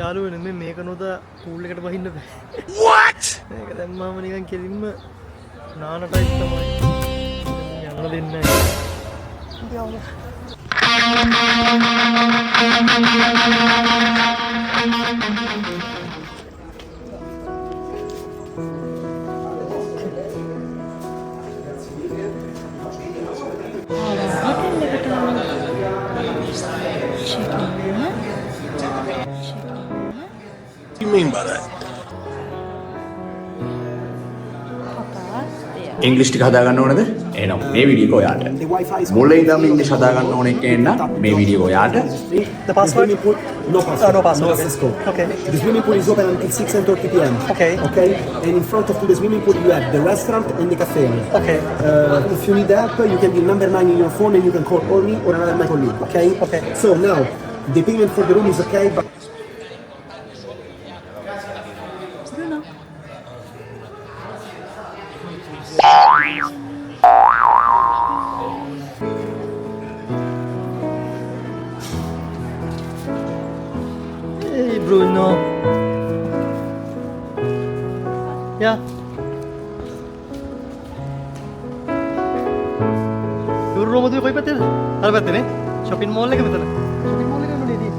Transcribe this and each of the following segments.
යාළුවනේ මේක නොදා පූල් එකට බහින්න බෑ. What? මේක දැම්මම නිකන් කෙලින්ම නාන ටයිප් තමයි. යන්න දෙන්නේ නැහැ. What do you mean by that? ඉංග්‍රීසි ටික හදා ගන්න ඕනද? එහෙනම් මේ වීඩියෝ එක ඔයාට. මුලින් ඉඳන් ඉංග්‍රීසි හදා ගන්න ඕන එකෙන් මේ වීඩියෝ ඔයාට. The password? No password. No password. No access code. Okay. The swimming pool is open until 6:30 p.m. Okay. Okay. And in front of the swimming pool you have the restaurant and the cafe. Okay. If you need help, you can give number 9 in your phone and you can call me or another my colleague. Okay. Okay. So now the payment for the room is okay, but Hey Bruno. Yeah. Roma dove කොයි පැත්තේද? අර පැත්තේනේ. shopping mall එක මෙතන. shopping mall එක නෙමෙයි ඉතින්.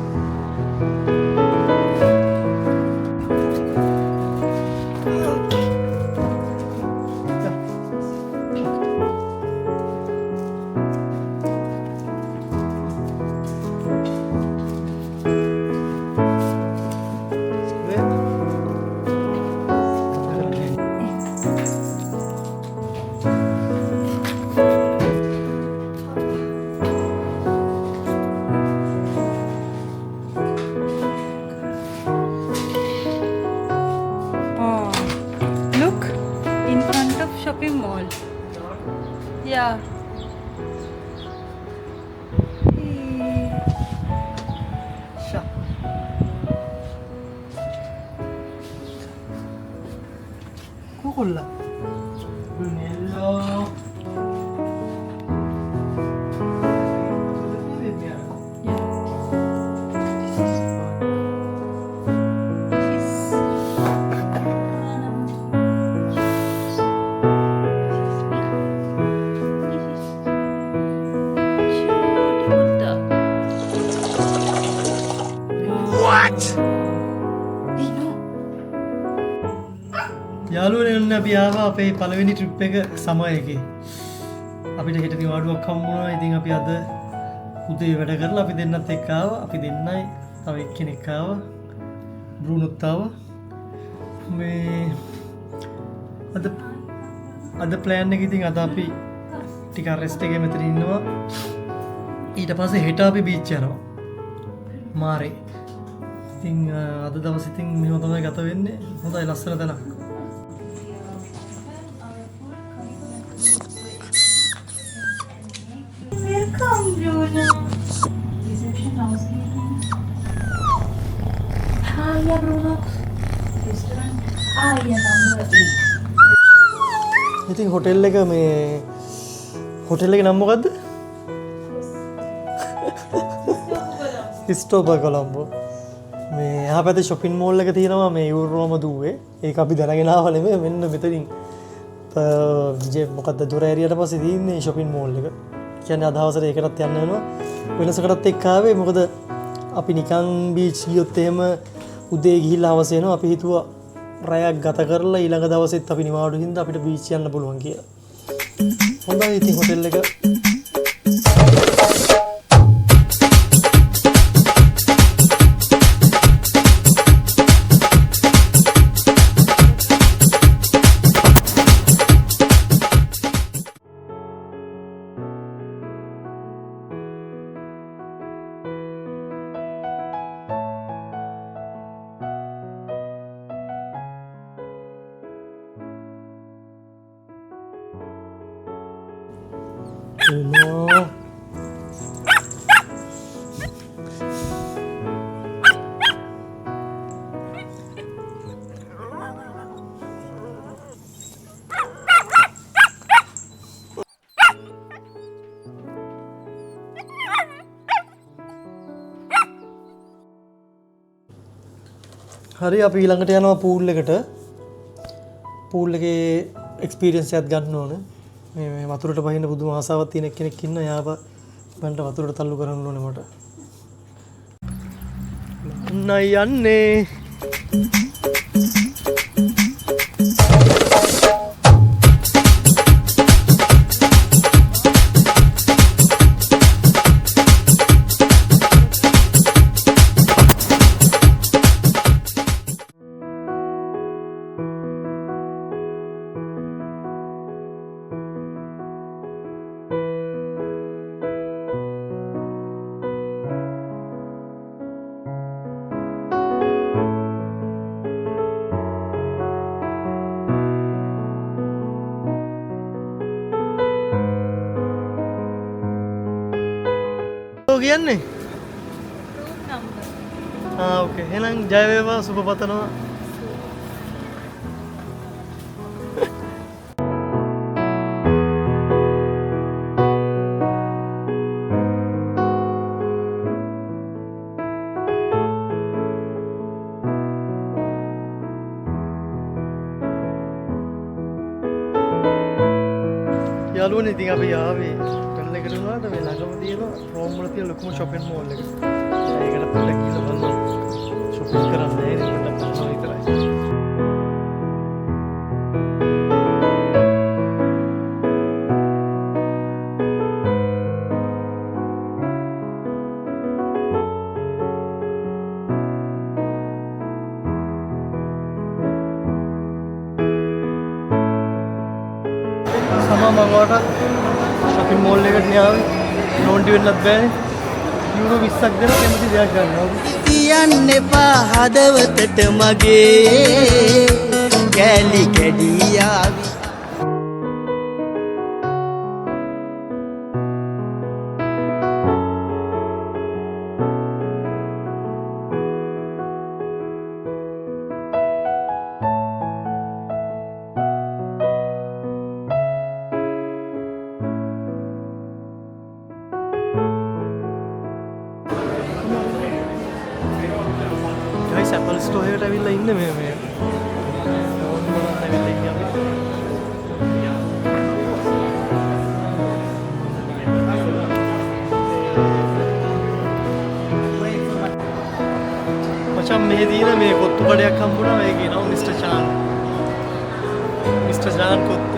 Look, in front of shopping mall. Yeah. Coca-Cola. Brunello. යාළුවනේ ඔන්න අපි ආවා අපේ පළවෙනි ට්‍රිප් එක සමයකේ. අපිට හෙට නිවාඩුවක් හම්බුණා. ඉතින් අපි අද උදේ වැඩ කරලා අපි දෙන්නත් එක්ක ආවා. අපි දෙන්නයි තව එක්කෙනෙක් ආවා. බ්‍රූනෝත් ආවා. මේ අද ප්ලෑන් එක ඉතින් අද අපි ටික රෙස්ට් එකේ මෙතන ඉන්නවා. ඊට පස්සේ හෙට අපි බීච් යනවා. මාරේ. ඉතින් අද දවස් ඉතින් මෙහෙම තමයි ගත වෙන්නේ. හොඳයි ලස්සන තැනක්. Welcome, Bruno. Reception housekeeping. Hi, Bruno. Restaurant. Number 8. ඉතින් හොටෙල් එක මේ හොටෙල් එක නම මොකද්ද? හිස්ටෝපර් කොලම්බෝ. මේ එහා පැත්තේ shopping mall එක තියෙනවා මේ යුරෝම දුවේ. ඒක අපි දැනගෙන ආව නෙමෙයි මෙන්න මෙතනින්. මොකද්ද දොර ඇරියට පස්සේ තියෙන්නේ shopping mall එක. කියන්නේ අද හවසට ඒකටත් යන්න වෙනවා. වෙනසකටත් එක්ක ආවේ මොකද අපි නිකන් බීච් ගියොත් එහෙම උදේ ගිහිල්ලා හවස එනවා. අපි හිතුවා රැයක් ගත කරලා ඊළඟ දවසෙත් අපි නිවාඩු හින්දා අපිට බීච් යන්න පුළුවන් කියලා. හොඳයි ඉතින් හොටෙල් එක No. හරි අපි ඊළඟට යනවා පූල් එකට. පූල් එකේ එක්ස්පීරියන්ස් එකක් ගන්න ඕනේ. මේ වතුරට බහින්න පුදුම ආසාවක් තියෙන කෙනෙක් ඉන්න. යාව බන්ට වතුරට තල්ලු කරන්න ඕනේ මට. නයි යන්නේ. කියන්නේ ඕකේ එහෙනම් ජය වේවා සුබ පතනවා. යාළුවනේ ඉතින් අපි ආවේ කල්ල එකට උනාට මේ ළඟම තියෙන රෝම් වල තියෙන ලොකුම shopping mall එක. ඒකට පොඩ්ඩක් ගිහලා බලන්න. shopping කරන්න නෑ නේ පොඩ්ඩක් බලන්න විතරයි. මම ඔයාලට shopping mall එකට න්යාවේ ලෝන්ටි වෙන්නත් බෑනේ. යුරෝ 20ක් දෙන කැමති දෙයක් ගන්නවා. කියන්න එපා හදවතට මගේ කැලි කැඩියාවි. Apple store එකට ඇවිල්ලා ඉන්නේ මේ ඕන් බලන්න ඇවිල්ලා ඉන්නේ අපි. මචං මේ දින මේ කොත්තු කඩයක් හම්බුණා. ඒ කියනවා mister Chan. Mister Chan kottu.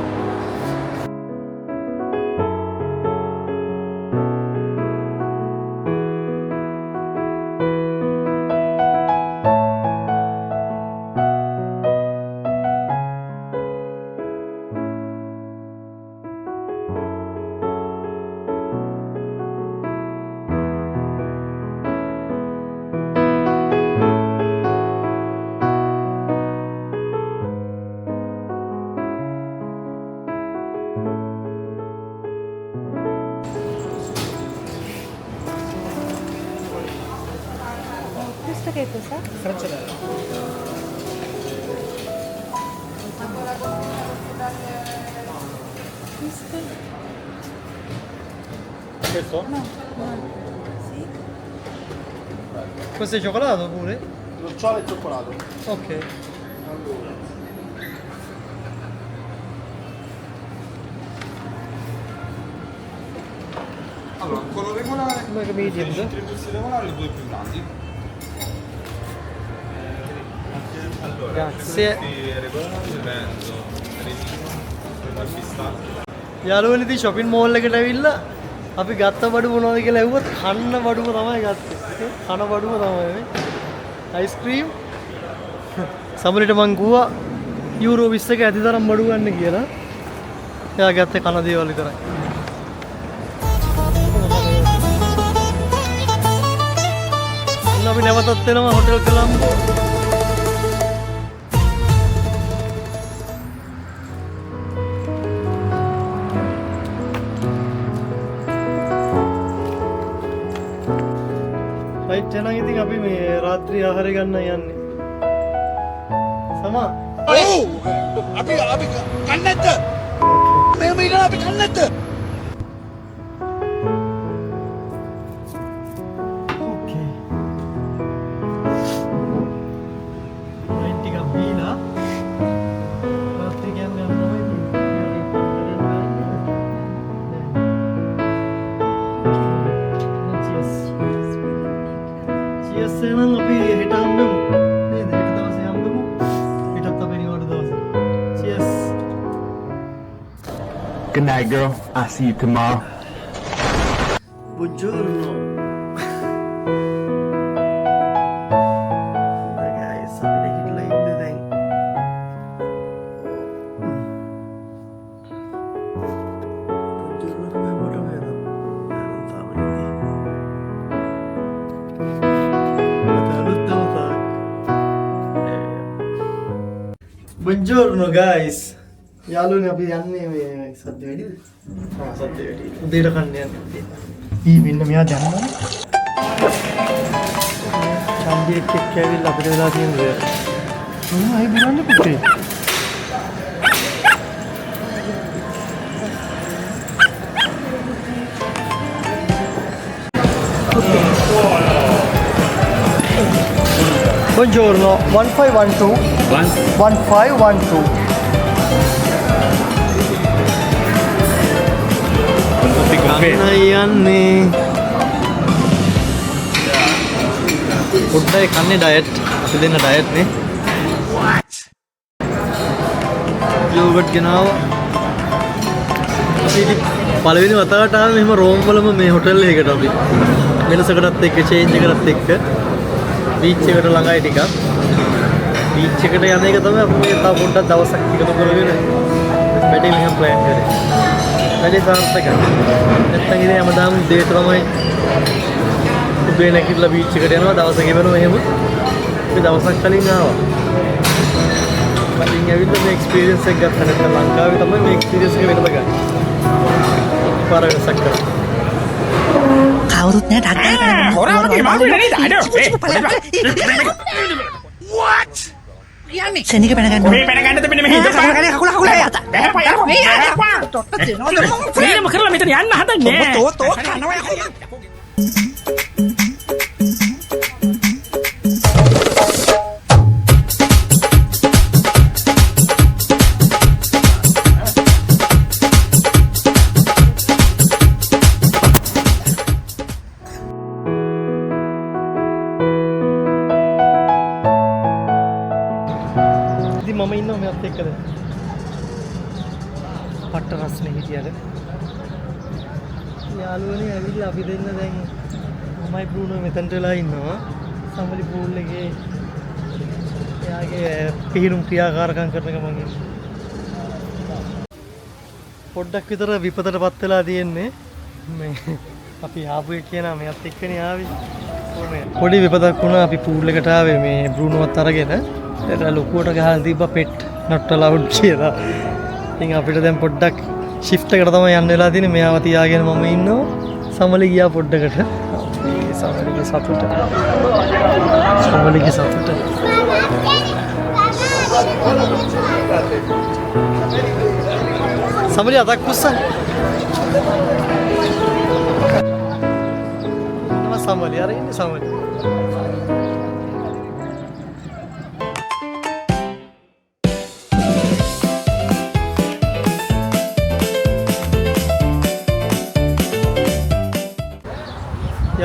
Che cosa? Stracciatella. Questo? No. Sì. Questo è cioccolato pure? Nocciole e cioccolato. Ok. Allora, quello regolare, Come medium, i tribuzzi regolari, due più grandi. Allora, Grazie. regolari, vendo, resino, al pistacchio. යාළුවනේ ඉතින් shopping mall එකට ඇවිල්ලා අපි ගත්ත බඩු මොනවද කියලා ඇහුවොත් කන්න බඩුව තමයි ගත්තේ. කන බඩුව තමයි මේ. අයිස්ක්‍රීම්. සමරිට මං කිව්වා යූරෝ 20ක ඇති තරම් බඩු ගන්න කියලා. එයා ගත්තේ කන දේවල් විතරයි. අපි නැවතත් එනවා හොටෙල් කොලම්බෝ. රයිට් එහෙනම් ඉතින් අපි මේ රාත්‍රී ආහාරය ගන්න යන්නේ. සමා. අපි කන්නේ නැද්ද? මෙහෙම ඉන්න අපි කන්නේ නැද්ද? Okay. නම් අපි හෙට හම්බෙමු. නේද? හෙට දවසේ හම්බෙමු. හෙටත් අපේ නිවාඩු දවස. Cheers. Good night, girl. I'll see you tomorrow. Buongiorno. Guys, අපි හිටලා ඉන්නේ දැන්. Buongiorno තමයි මොකට වේද? Buongiorno guys. යාළුවනේ අපි යන්නේ මේ සද්ද වැඩිද? සද්ද වැඩි. උදේට කන්න යන්නේ. ඊ මෙන්න මෙයා දැම්මම. ඡන්දෙක් එක්ක ඇවිල්ලා අපිට වෙලා තියෙන දේ. අයි බලන්න පුතේ. Buongiorno, 1512. 1512. කන්නයි යන්නේ. පොඩ්ඩයි කන්නේ ඩයට්. අපි දෙන්න ඩයට් නේ. යෝගට් ගෙනාවා. අපි ඉතින් පළවෙනි වතාවට ආවේ මෙහෙම රෝම් වලම මේ හොටෙල් එකකට අපි. වෙනසකටත් එක්ක චේන්ජ් එකකටත් එක්ක බීච් එකට ළඟයි ටිකක්. බීච් එකට යන එක තමයි අපි මේ තව පොඩ්ඩක් දවසක් එකතු කරගෙන වැඩි මෙහෙම ප්ලෑන් කරේ. වැඩි සාර්ථකයි. නැත්තම් ඉතින් හැමදාම උදේට තමයි උදේ නැගිටලා බීච් එකට යනවා දවස ගෙවනවා එහෙම. අපි දවසක් කලින් ආවා. කලින් ඇවිල්ලා මේ එක්ස්පීරියන්ස් එක ගත්තා. නැත්නම් ලංකාවේ තමයි මේ එක්ස්පීරියන්ස් එක වෙනම ගන්න. පාර වෙනසක් කරා. කවුරුත් නෑ ඩක්කා කරන්නේ. හොරාමගේ මාළු නෙනේද? What? සෙනික පැන ගන්න. මේ පැන ගන්නද මෙන්න මෙහෙ ඉඳලා කකුල කකුල යත. බෑපා මේ යපා. ෆ්‍රීඩම් කරලා මෙතන යන්න හදන්නේ. තෝ කනවා යකෝ. මම ඉන්නවා මෙයත් එක්කද පට්ට රස්නේ හිටියද යාළුවනේ ඇවිල්ලා අපි දෙන්න දැන් මමයි බ්‍රූනෝ මෙතනට වෙලා ඉන්නවා සම්මලි පූල් එකේ එයාගේ පිහිනුම් ක්‍රියාකාරකම් කරන ගමන් පොඩ්ඩක් විතර විපතටපත් වෙලා තියෙන්නේ මේ අපි ආපු එක කියනවා මෙයත් එක්කනේ ආවේ පොඩි විපතක් වුණා අපි පූල් එකට ආවේ මේ බ්‍රූනෝවත් අරගෙන ඒක ලොකුවට ගහලා තිබ්බා පෙට් not allowed කියලා. ඉතින් අපිට දැන් පොඩ්ඩක් shift එකට තමයි යන්න වෙලා තියෙන්නේ. මෙයාව තියාගෙන මම ඉන්නවා. සමලි ගියා පොඩ්ඩකට. සමලිගේ සතුට. සමලිගේ සතුට. සමලි අතක් පුස්සන්. සමලි අර ඉන්නේ සමලි.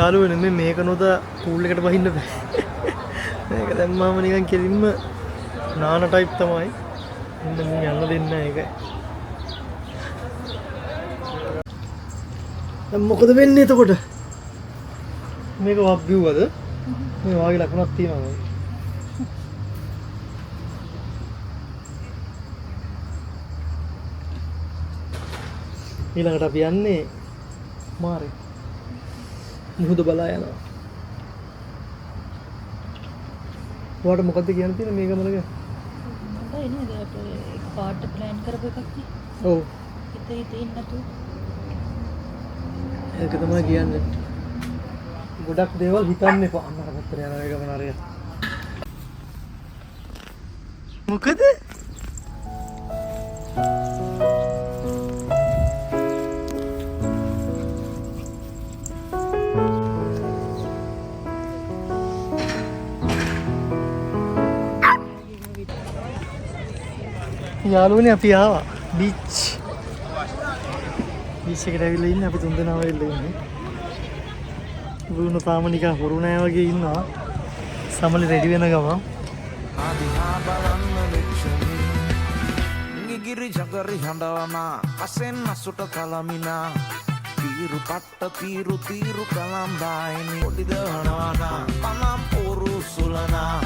යාළුවනේ මේ මේක නොද පූල් එකට බහින්න බෑ. මේක දැම්මම නිකන් කෙලින්ම නාන ටයිප් තමයි. මෙන්න මම යන්න දෙන්නේ නැහැ ඒකයි. දැන් මොකද වෙන්නේ එතකොට? මේක වක් බිව්වද? මේ වාගේ ලකුණක් තියෙනවා. ඊළඟට අපි යන්නේ මාරේ. මුහුද බලා යනවා. ඔයාලට මොකද්ද කියන්න තියෙන්නේ මේ ගමනක? හොඳයි නේද? අපේ එක පාට ප්ලෑන් කරපු එකක් නේ. ඔව්. හිතේ ඉන්න නතු. ඒක තමයි කියන්නේ. ගොඩක් දේවල් හිතන්න එපා. අන්න කරත්තර යන මේ ගමන හරිය. මොකද? යාළුවනේ අපි ආවා බීච් එකට ඇවිල්ලා ඉන්නේ අපි තුන්දෙනා වෙලා ඉන්නේ බ්‍රූනෝ තාම නිකන් හොරු නෑ වගේ ඉන්නවා සමලි රෙඩි වෙන ගමන් ගිරි ජගරි හඬවනා අසෙන් අසුට කලමිනා තීරු පට්ට තීරු කලම්බායිනි ඔඩිදවනවනා පනම් පොරු සුලනා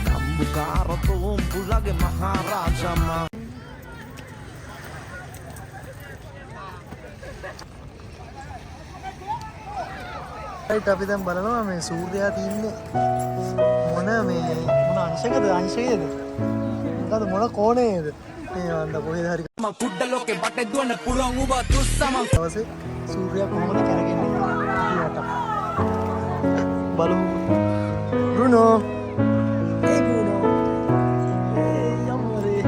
නම්බුකාරතෝම් පුලගේ මහාරාජම්මා අපි දැන් බලනවා මේ සූර්යයා තින්නේ මොන අංශකද අංශයේද මොකද මොන කෝණයේද මේ වන්ද කොහෙද හරි මම කුඩ්ඩලෝකේ බටේ දුවන්න පුළුවන් උඹ තුස්සම දවසේ සූර්යයා කොහොමද කරගෙන්නේ බලමු බ්‍රුනෝ ඒ බ්‍රුනෝ ඒ යම්මරේ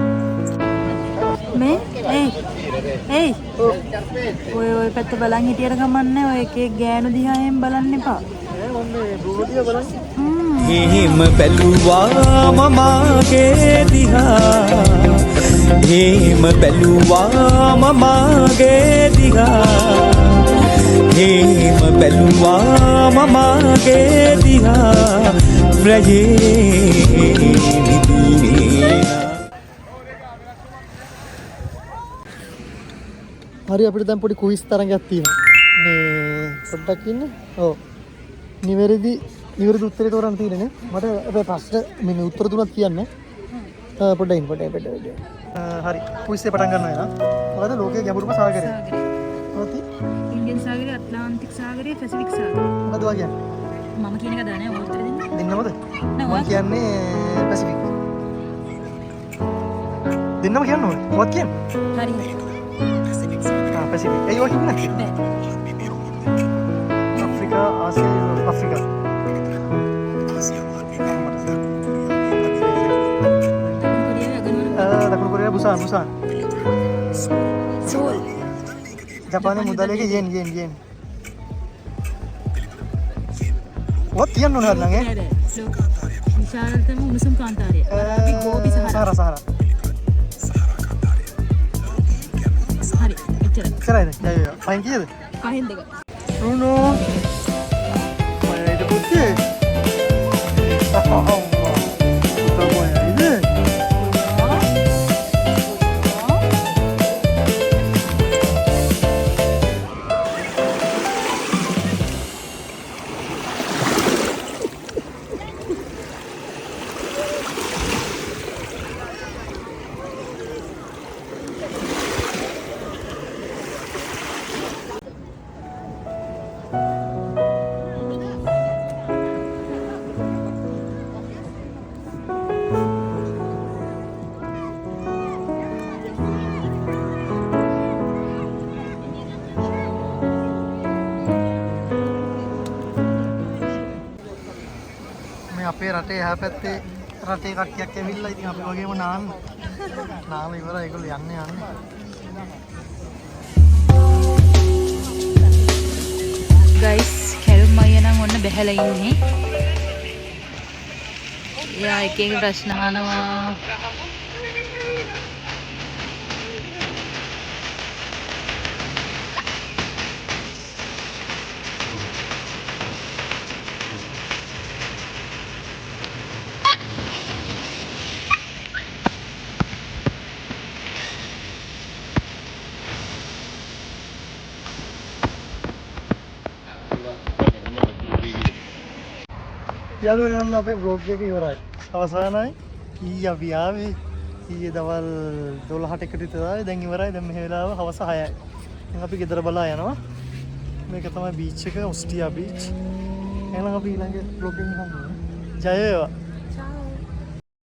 මේ ඒ ඔය පැත්ත බලන් හිටියට ගමන්නේ ඔය එකේ ගෑනු දිහායෙන් බලන්න එපා. බ්‍රුනෝ දිහා බලන්න. හේම බැලුවා මමගේ දිහා හේම බැලුවා මමගේ දිහා හේම බැලුවා මමගේ දිහා රජේ නිදිනේ හරි අපිට දැන් පොඩි කුයිස් තරඟයක් තියෙනවා. මේ පොඩ්ඩක් ඉන්න. ඔව්. නිවැරදි උත්තරේ තෝරන්න තියෙන්නේ. මට අපේ ප්‍රශ්න මේ උත්තර තුනක් කියන්න. පොඩ්ඩක් ඉන්න පොඩ්ඩක්. හරි. කුයිස් එක පටන් ගන්නවා නේද? මොකද ලෝකයේ ගැඹුරුම සාගරය? මොකද? ඉන්දියන් සාගරය, ඇට්ලාන්ටික් සාගරය, පැසිෆික් සාගරය. මොකද ඔයා කියන්නේ? මම කියන එක දන්නේ උත්තර දෙන්න. දෙන්නමද? මම කියන්නේ පැසිෆික්. දෙන්නම කියන්න ඕනේ. මොකක්ද කියන්නේ? හරි. පැසිෆික්. ඒ වගේ නේද? Afrika, Asia, Afrika. දකුණු කොරියාව බුසාන්. සෝල්. ජපානයේ මුදලේ යෙන්. what කියන්න ඕනද නං ඈ? විශාලතම උණුසුම් කාන්තාරය. අපි ගෝබි සහරා. සහරා. හරි. එච්චර. කරයිද? යා. පයින් කීයද? පහෙන් දෙක. Bruno. Mana itu putih? Oh. Kamu yang ini. අපේ රටේ එහා පැත්තේ රටේ කට්ටියක් ඇවිල්ලා ඉතින් අපි වගේම නාන්න ඉවරයි ඒගොල්ලෝ යන්නේ ගයිස් කැරුම් අයියා නම් ඔන්න බැහැලා ඉන්නේ. එයා එක ප්‍රශ්න අහනවා. යාළුවෝ අපේ බ්ලොග් එක ඉවරයි. අවසානයි. ඊයේ අපි ආවේ. ඊයේ දවල් 12ට එකට විතර ආවේ. දැන් ඉවරයි. දැන් මේ වෙලාව හවස 6යි. දැන් අපි ගෙදර බලා යනවා. මේක තමයි බීච් එක ඔස්ටියා බීච්. එහෙනම් අපි ඊළඟ බ්ලොග් එකෙන් හම්බෙමු. ජය වේවා.